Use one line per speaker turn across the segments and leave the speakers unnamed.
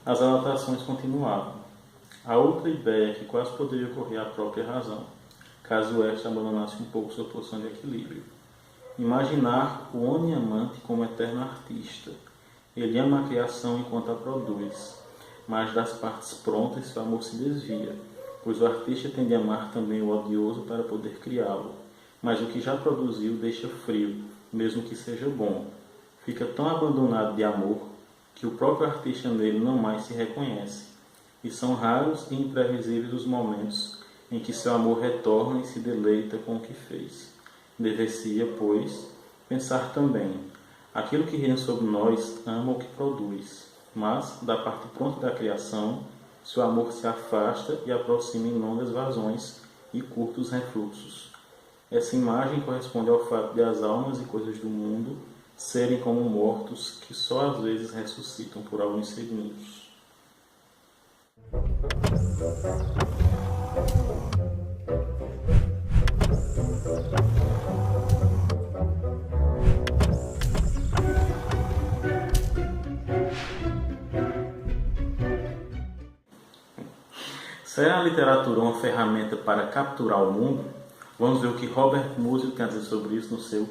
as anotações continuavam. A outra ideia que quase poderia ocorrer à própria razão, caso esta abandonasse um pouco sua posição de equilíbrio. Imaginar o homem amante como eterno artista. Ele ama a criação enquanto a produz, mas das partes prontas seu amor se desvia, pois o artista tende a amar também o odioso para poder criá-lo, mas o que já produziu deixa frio, mesmo que seja bom. Fica tão abandonado de amor que o próprio artista nele não mais se reconhece, e são raros e imprevisíveis os momentos em que seu amor retorna e se deleita com o que fez. Dever-se-ia, pois, pensar também, aquilo que reina sobre nós ama o que produz, mas, da parte pronta da criação, seu amor se afasta e aproxima em longas vazões e curtos refluxos. Essa imagem corresponde ao fato de as almas e coisas do mundo serem como mortos que só às vezes ressuscitam por alguns segundos. Se é a literatura uma ferramenta para capturar o mundo, vamos ver o que Robert Musil tem a dizer sobre isso no seu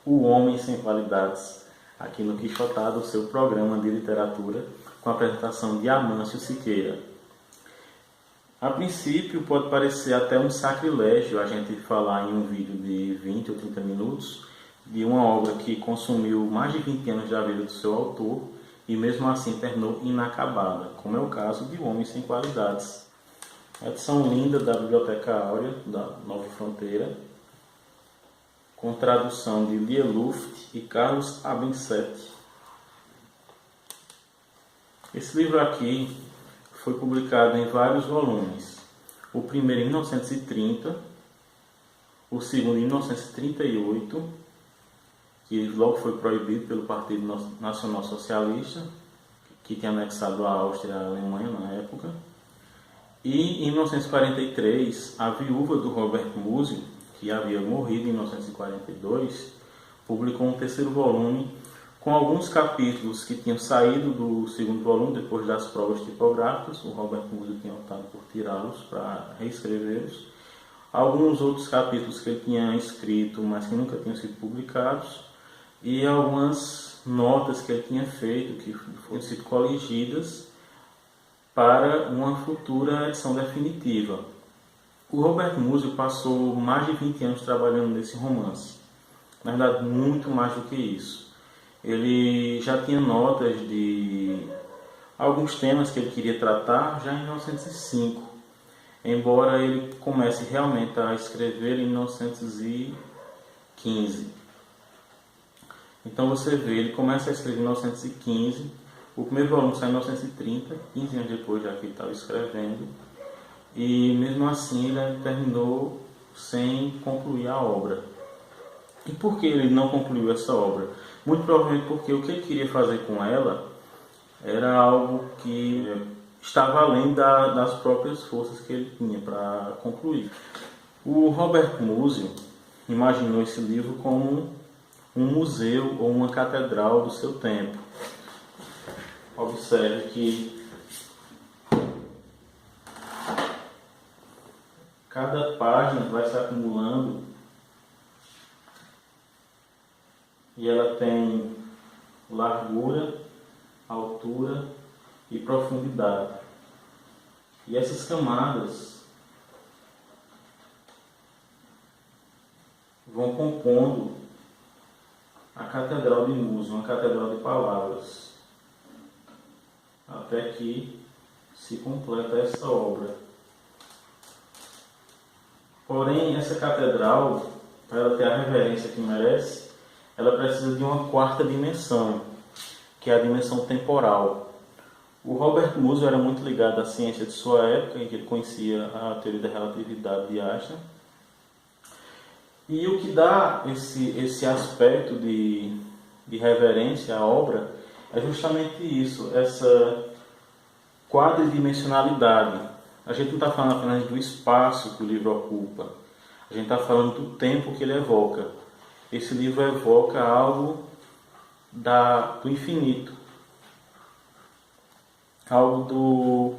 O Homem Sem Qualidades, aqui no Quixotado, o seu programa de literatura, com a apresentação de Amâncio Siqueira. A princípio, pode parecer até um sacrilégio a gente falar em um vídeo de 20 ou 30 minutos de uma obra que consumiu mais de 20 anos da vida do seu autor e mesmo assim terminou inacabada, como é o caso de O Homem Sem Qualidades. A edição linda da Biblioteca Áurea, da Nova Fronteira, com tradução de Lia Luft e Carlos Abensetti. Esse livro aqui foi publicado em vários volumes. O primeiro em 1930, o segundo em 1938, que logo foi proibido pelo Partido Nacional Socialista, que tinha anexado a Áustria e a Alemanha na época. E em 1943, a viúva do Robert Musil, que havia morrido em 1942, publicou um terceiro volume com alguns capítulos que tinham saído do segundo volume depois das provas tipográficas. O Robert Musil tinha optado por tirá-los para reescrevê-los. Alguns outros capítulos que ele tinha escrito, mas que nunca tinham sido publicados. E algumas notas que ele tinha feito, que foram sido coligidas para uma futura edição definitiva. O Robert Musil passou mais de 20 anos trabalhando nesse romance. Na verdade, muito mais do que isso. Ele já tinha notas de alguns temas que ele queria tratar já em 1905, embora ele comece realmente a escrever em 1915. Então você vê, ele começa a escrever em 1915, o primeiro volume sai em 1930, 15 anos depois já que ele estava escrevendo, e mesmo assim ele terminou sem concluir a obra. E por que ele não concluiu essa obra? Muito provavelmente porque o que ele queria fazer com ela era algo que estava além das próprias forças que ele tinha para concluir. O Robert Musil imaginou esse livro como um museu ou uma catedral do seu tempo. Observe que cada página vai se acumulando e ela tem largura, altura e profundidade. E essas camadas vão compondo a Catedral de Musil, uma catedral de palavras, até que se completa essa obra. Porém, essa catedral, para ela ter a reverência que merece, ela precisa de uma quarta dimensão, que é a dimensão temporal. O Robert Musil era muito ligado à ciência de sua época, em que ele conhecia a teoria da relatividade de Einstein. E o que dá esse aspecto de reverência à obra é justamente isso, essa quadridimensionalidade. A gente não está falando apenas do espaço que o livro ocupa, a gente está falando do tempo que ele evoca. Esse livro evoca algo do infinito. algo do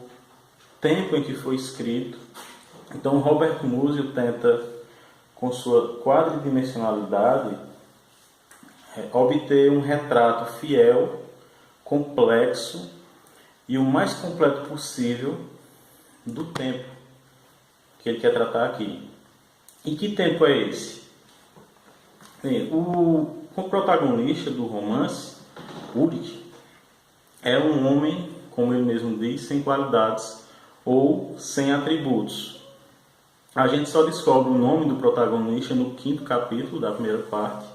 tempo em que foi escrito. Então, Robert Musil tenta, com sua quadridimensionalidade, obter um retrato fiel, complexo e o mais completo possível do tempo que ele quer tratar aqui. E que tempo é esse? Bem, o protagonista do romance, Ulrich, é um homem, como ele mesmo diz, sem qualidades ou sem atributos. A gente só descobre o nome do protagonista no 5º capítulo da primeira parte.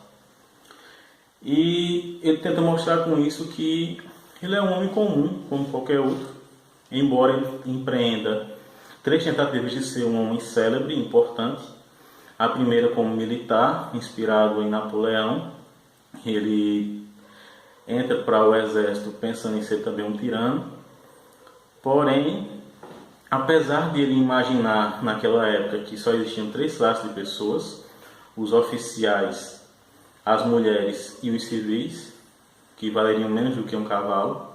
E ele tenta mostrar com isso que ele é um homem comum, como qualquer outro, embora ele empreenda 3 tentativas de ser um homem célebre e importante. A primeira como militar, inspirado em Napoleão. Ele entra para o exército pensando em ser também um tirano. Porém, apesar de ele imaginar naquela época que só existiam 3 classes de pessoas, os oficiais, as mulheres e os civis, que valeriam menos do que um cavalo,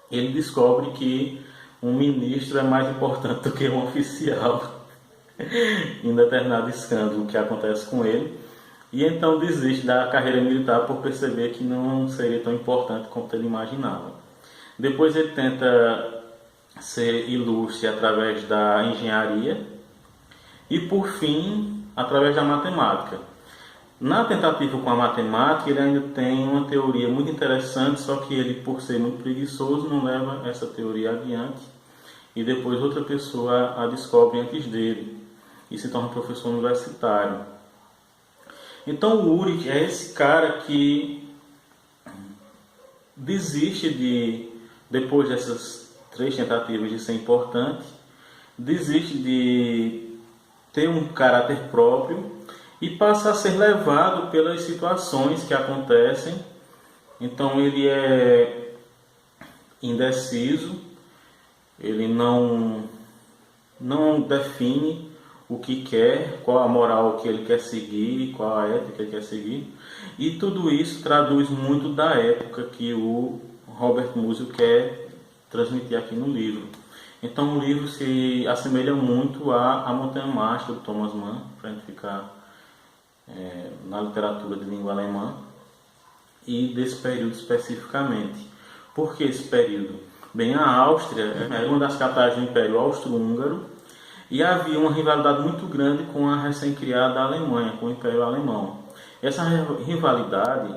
ele descobre que um ministro é mais importante do que um oficial em determinado escândalo que acontece com ele, e então desiste da carreira militar por perceber que não seria tão importante quanto ele imaginava. Depois ele tenta ser ilustre através da engenharia e, por fim, através da matemática. Na tentativa com a matemática, ele ainda tem uma teoria muito interessante, só que ele, por ser muito preguiçoso, não leva essa teoria adiante, e depois outra pessoa a descobre antes dele e se torna professor universitário. Então o Ulrich é esse cara que desiste depois dessas 3 tentativas de ser importante, desiste de ter um caráter próprio e passa a ser levado pelas situações que acontecem. Então ele é indeciso, ele não define o que quer, qual a moral que ele quer seguir, qual a ética que ele quer seguir. E tudo isso traduz muito da época que o Robert Musil quer transmitir aqui no livro. Então o livro se assemelha muito a Montanha Mágica, do Thomas Mann, para a gente ficar na literatura de língua alemã, e desse período especificamente. Por que esse período? Bem, a Áustria era uma das capitais do Império Austro-Húngaro, e havia uma rivalidade muito grande com a recém-criada Alemanha, com o Império Alemão. Essa rivalidade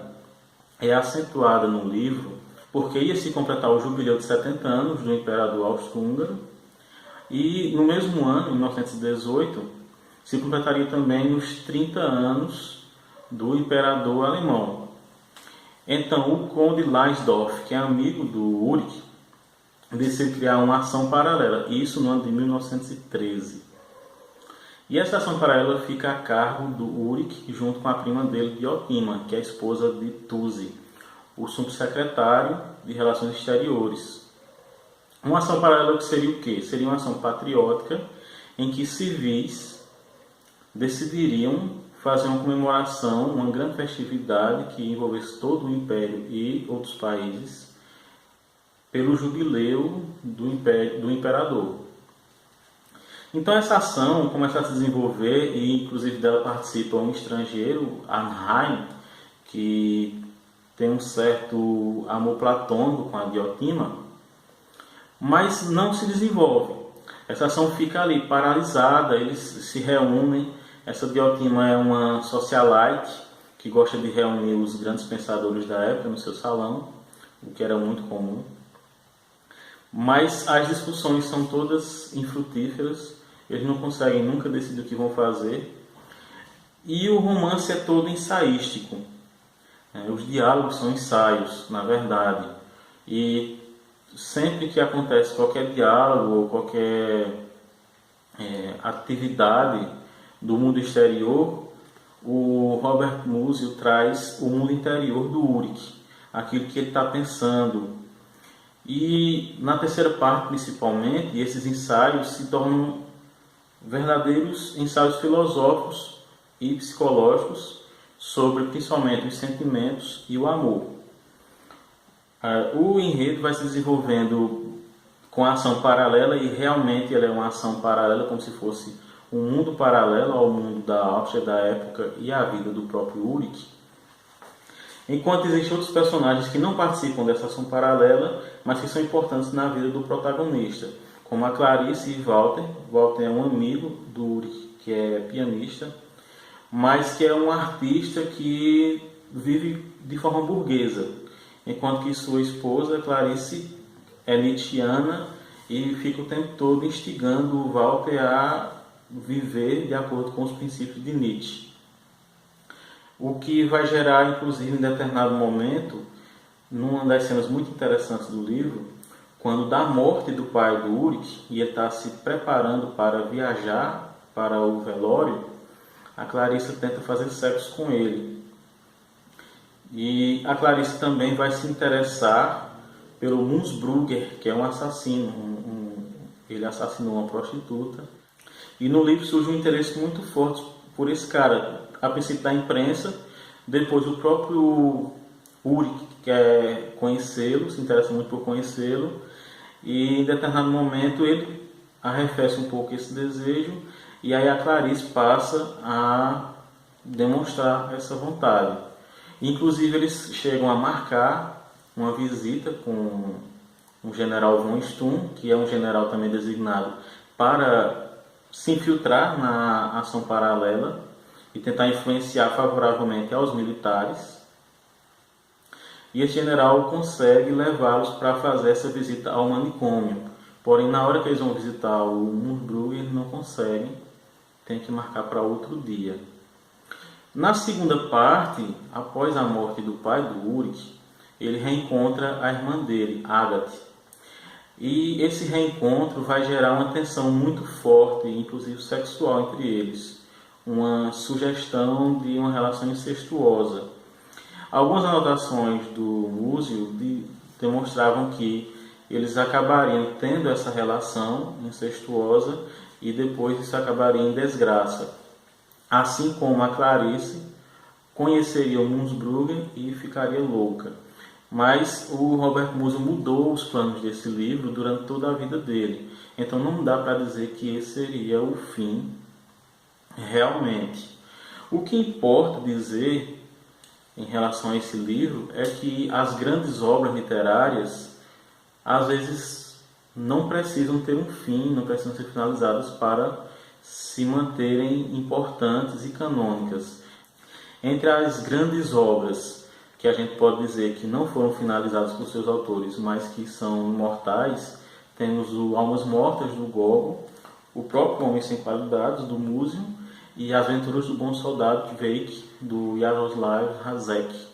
é acentuada no livro porque ia se completar o jubileu de 70 anos do Imperador Austro-Húngaro, e no mesmo ano, em 1918, se completaria também os 30 anos do Imperador Alemão. Então, o Conde Langsdorff, que é amigo do Ulrich, decide criar uma ação paralela, isso no ano de 1913. E essa ação paralela fica a cargo do Ulrich, junto com a prima dele, Diotima, que é a esposa de Tuzi, o subsecretário de Relações Exteriores. Uma ação paralela que seria o quê? Seria uma ação patriótica em que civis decidiriam fazer uma comemoração, uma grande festividade que envolvesse todo o Império e outros países, pelo jubileu do Imperador. Então essa ação começa a se desenvolver, e inclusive dela participa um estrangeiro, Arnheim, que tem um certo amor platônico com a Diotima, mas não se desenvolve. Essa ação fica ali paralisada, eles se reúnem. Essa Diotima é uma socialite que gosta de reunir os grandes pensadores da época no seu salão, o que era muito comum. Mas as discussões são todas infrutíferas, eles não conseguem nunca decidir o que vão fazer, e o romance é todo ensaístico. Os diálogos são ensaios, na verdade, e sempre que acontece qualquer diálogo ou qualquer atividade do mundo exterior, o Robert Musil traz o mundo interior do Ulrich, aquilo que ele está pensando. E na terceira parte, principalmente, esses ensaios se tornam verdadeiros ensaios filosóficos e psicológicos sobre principalmente os sentimentos e o amor. O enredo vai se desenvolvendo com a ação paralela, e realmente ela é uma ação paralela, como se fosse um mundo paralelo ao mundo da Áustria da época e à vida do próprio Ulrich. Enquanto existem outros personagens que não participam dessa ação paralela, mas que são importantes na vida do protagonista, como a Clarice e Walter. Walter é um amigo do Ulrich, que é pianista, mas que é um artista que vive de forma burguesa, enquanto que sua esposa, Clarice, é nietzschiana e fica o tempo todo instigando o Walter a viver de acordo com os princípios de Nietzsche. O que vai gerar, inclusive, em determinado momento, numa das cenas muito interessantes do livro, quando da morte do pai do Ulrich, e ele está se preparando para viajar para o velório, a Clarice tenta fazer sexo com ele. E a Clarice também vai se interessar pelo Munzbrugger, que é um assassino. Ele assassinou uma prostituta. E no livro surge um interesse muito forte por esse cara, a princípio da imprensa, depois o próprio Ulrich quer conhecê-lo, se interessa muito por conhecê-lo, e em determinado momento ele arrefece um pouco esse desejo, e aí a Clarice passa a demonstrar essa vontade. Inclusive eles chegam a marcar uma visita com o general von Sturm, que é um general também designado para se infiltrar na ação paralela e tentar influenciar favoravelmente aos militares. E esse general consegue levá-los para fazer essa visita ao manicômio. Porém, na hora que eles vão visitar o Munzbrugger, eles não conseguem, tem que marcar para outro dia. Na segunda parte, após a morte do pai do Ulrich, ele reencontra a irmã dele, Agathe. E esse reencontro vai gerar uma tensão muito forte, inclusive sexual, entre eles. Uma sugestão de uma relação incestuosa. Algumas anotações do Múzio demonstravam que eles acabariam tendo essa relação incestuosa e depois isso acabaria em desgraça. Assim como a Clarice conheceria o Munzbrugger e ficaria louca. Mas o Robert Musil mudou os planos desse livro durante toda a vida dele. Então não dá para dizer que esse seria o fim realmente. O que importa dizer em relação a esse livro é que as grandes obras literárias às vezes não precisam ter um fim, não precisam ser finalizadas para se manterem importantes e canônicas. Entre as grandes obras que a gente pode dizer que não foram finalizadas por seus autores, mas que são imortais, temos o Almas Mortas, do Gogol, o próprio Homem Sem Qualidades, do Múzio, e As Aventuras do Bom Soldado Dweck, do Jaroslav Hasek,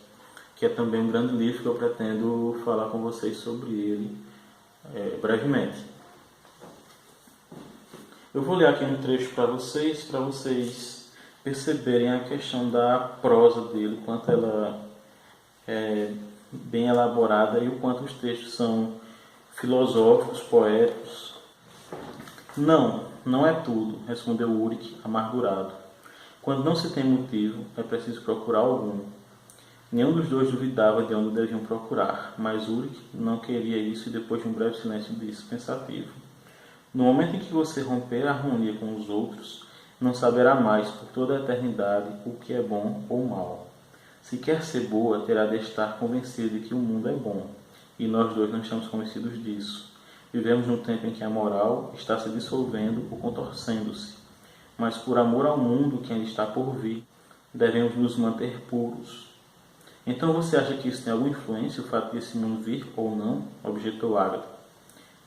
que é também um grande livro que eu pretendo falar com vocês sobre ele brevemente. Eu vou ler aqui um trecho para vocês perceberem a questão da prosa dele, o quanto ela é bem elaborada e o quanto os textos são filosóficos, poéticos. Não é tudo, respondeu Ulrich, amargurado. Quando não se tem motivo, é preciso procurar algum. Nenhum dos dois duvidava de onde deviam procurar, mas Ulrich não queria isso e depois de um breve silêncio disse, pensativo. No momento em que você romper a harmonia com os outros, não saberá mais por toda a eternidade o que é bom ou mal. Se quer ser boa, terá de estar convencido de que o mundo é bom. E nós dois não estamos convencidos disso. Vivemos num tempo em que a moral está se dissolvendo ou contorcendo-se. Mas por amor ao mundo que ainda está por vir, devemos nos manter puros. Então você acha que isso tem alguma influência, o fato de esse mundo vir ou não? Objetou Agatha.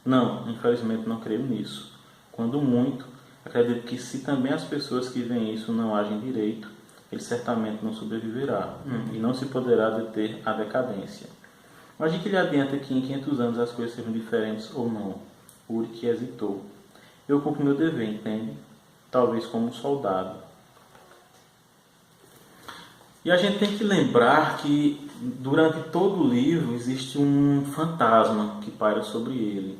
Não, infelizmente não creio nisso. Quando muito, acredito que se também as pessoas que veem isso não agem direito, ele certamente não sobreviverá e não se poderá deter a decadência. Mas de que lhe adianta que em 500 anos as coisas sejam diferentes ou não? Ulrich hesitou. Eu cumpro meu dever, entende? Talvez como um soldado. E a gente tem que lembrar que durante todo o livro existe um fantasma que paira sobre ele.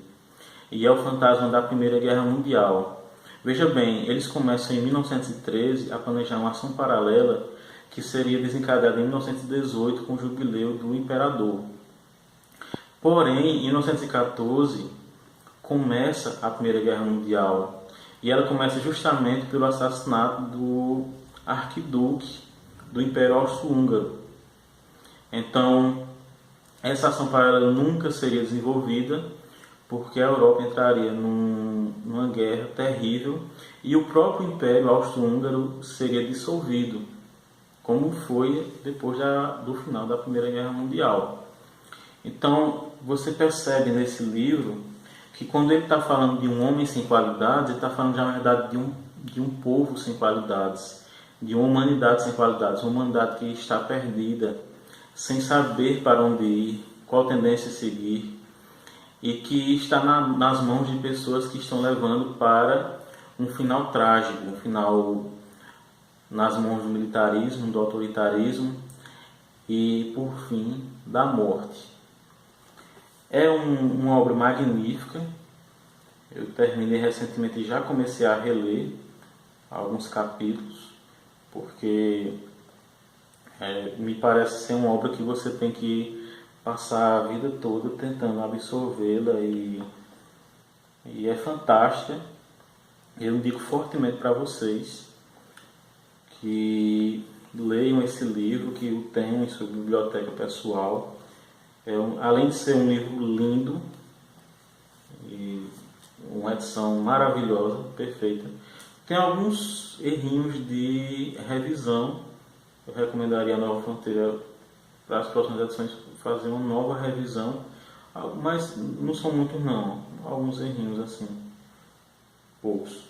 E é o fantasma da Primeira Guerra Mundial. Veja bem, eles começam em 1913 a planejar uma ação paralela que seria desencadeada em 1918 com o jubileu do imperador. Porém, em 1914, começa a Primeira Guerra Mundial. E ela começa justamente pelo assassinato do arquiduque do Império Austro-Húngaro. Então, essa ação paralela nunca seria desenvolvida, porque a Europa entraria numa guerra terrível e o próprio Império Austro-Húngaro seria dissolvido, como foi depois do final da Primeira Guerra Mundial. Então, você percebe nesse livro que quando ele está falando de um homem sem qualidades, ele está falando, na verdade, de um povo sem qualidades, de uma humanidade sem qualidades, uma humanidade que está perdida, sem saber para onde ir, qual tendência seguir, e que está nas mãos de pessoas que estão levando para um final trágico, um final nas mãos do militarismo, do autoritarismo e, por fim, da morte. É uma obra magnífica. Eu terminei recentemente e já comecei a reler alguns capítulos, porque me parece ser uma obra que você tem que passar a vida toda tentando absorvê-la e é fantástica. Eu indico fortemente para vocês que leiam esse livro, que o tenham em sua biblioteca pessoal. Além de ser um livro lindo e uma edição maravilhosa, perfeita, tem alguns errinhos de revisão. Eu recomendaria a Nova Fronteira para as próximas edições fazer uma nova revisão, mas não são muitos não, alguns errinhos assim, poucos,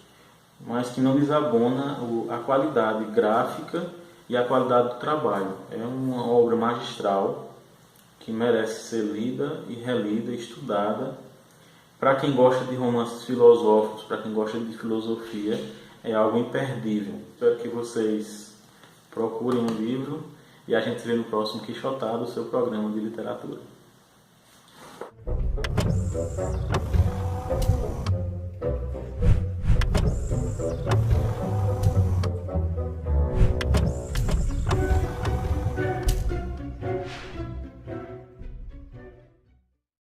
mas que não desabona a qualidade gráfica e a qualidade do trabalho. É uma obra magistral que merece ser lida e relida, estudada. Para quem gosta de romances filosóficos, para quem gosta de filosofia, é algo imperdível. Espero que vocês procurem um livro e a gente se vê no próximo Quixotado, o seu programa de literatura.